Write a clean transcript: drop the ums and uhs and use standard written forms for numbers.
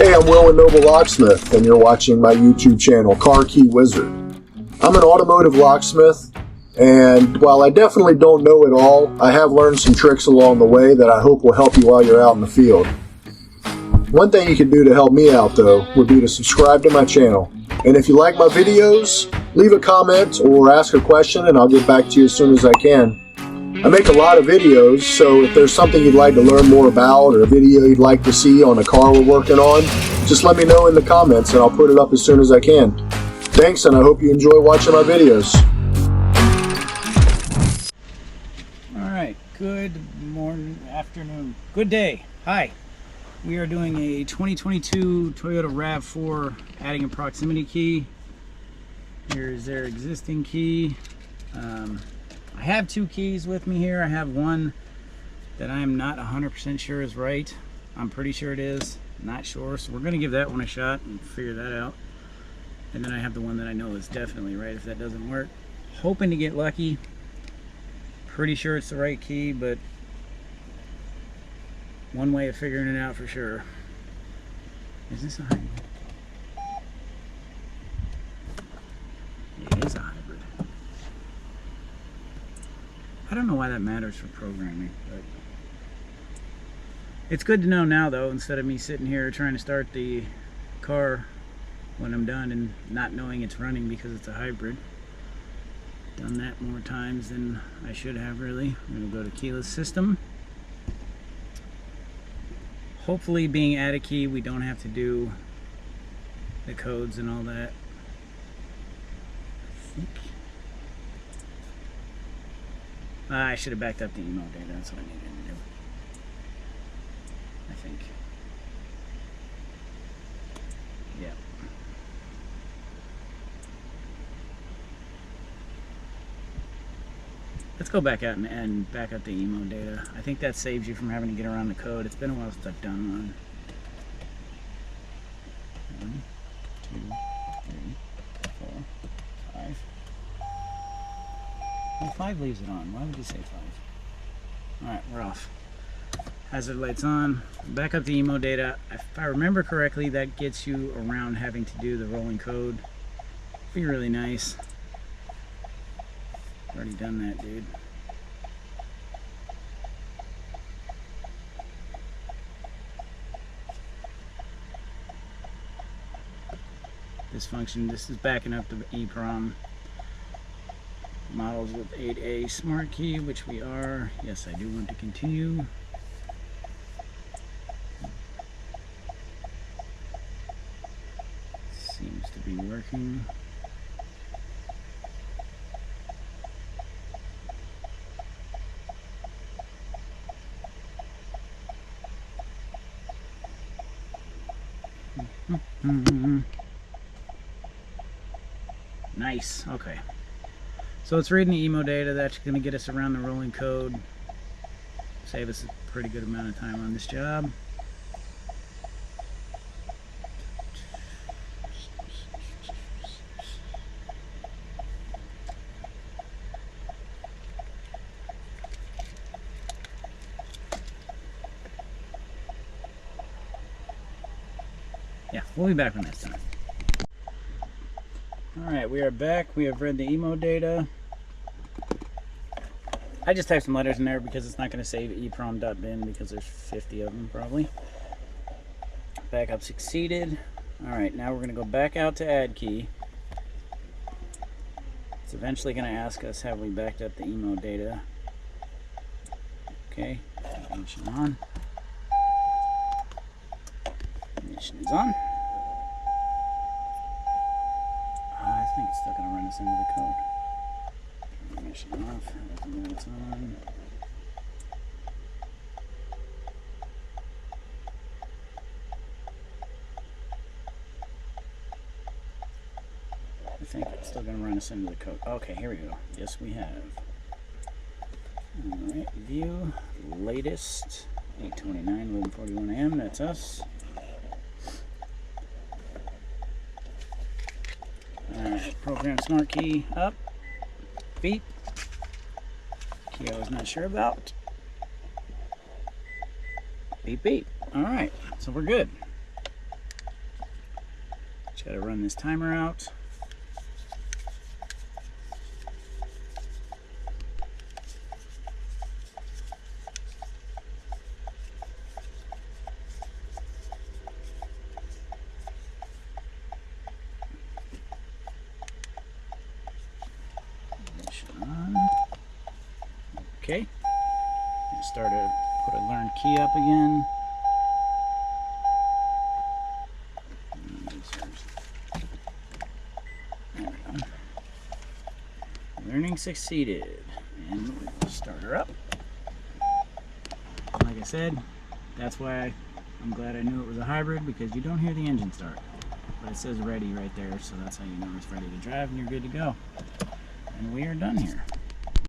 Hey, I'm Will and Noble Locksmith, and you're watching my YouTube channel, Car Key Wizard. I'm an automotive locksmith, and while I definitely don't know it all, I have learned some tricks along the way that I hope will help you while you're out in the field. One thing you can do to help me out, though, would be to subscribe to my channel. And if you like my videos, leave a comment or ask a question, and I'll get back to you as soon as I can. I make a lot of videos, so if there's something you'd like to learn more about or a video you'd like to see on a car we're working on, just let me know in the comments and I'll put it up as soon as I can. Thanks, and I hope you enjoy watching my videos. Alright, good morning, afternoon, good day. Hi. We are doing a 2022 Toyota Rav4 adding a proximity key. Here's their existing key. I have two keys with me here. I have one that I am not 100% sure is right. I'm pretty sure it is, not sure. So we're going to give that one a shot and figure that out. And then I have the one that I know is definitely right if that doesn't work. Hoping to get lucky. Pretty sure it's the right key, but one way of figuring it out for sure. Is this a hybrid? It is a hybrid. I don't know why that matters for programming, but it's good to know now, though, instead of me sitting here trying to start the car when I'm done and not knowing it's running because it's a hybrid. Done that more times than I should have, really. I'm going to go to keyless system. Hopefully, being add a key, we don't have to do the codes and all that. I should have backed up the email data. That's what I needed to do, I think. Yeah. Let's go back out and back up the emo data. I think that saves you from having to get around the code. It's been a while since I've done one. 1, 2, 3, 4, 5. Well, 5 leaves it on. Why would you say 5? Alright, we're off. Hazard lights on. Back up the emo data. If I remember correctly, that gets you around having to do the rolling code. Be really nice. Already done that, dude. This function, this is backing up the EEPROM models with 8A smart key, which we are. Yes, I do want to continue. Seems to be working. Nice. Okay. So it's reading the emo data. That's going to get us around the rolling code. Save us a pretty good amount of time on this job. Yeah, we'll be back when that's done. Alright, we are back. We have read the emo data. I just typed some letters in there because it's not going to save EEPROM.bin because there's 50 of them probably. Backup succeeded. Alright, now we're going to go back out to add key. It's eventually going to ask us have we backed up the emo data. Okay, ignition on. Ignition is on. I think it's still going to run us into the code. Ignition off. Everything that's on. I think it's still going to run us into the code. Okay, here we go. Yes, we have. Alright, view. Latest. 8:29, 11:41 AM. That's us. Alright, program smart key up. Beep. Key I was not sure about. Beep beep. Alright, so we're good. Just got to run this timer out. Okay, start to put a learn key up again. There we go. Learning succeeded, and we'll start her up. Like I said, that's why I'm glad I knew it was a hybrid, because you don't hear the engine start, but it says ready right there, so that's how you know it's ready to drive and you're good to go. And we are done here.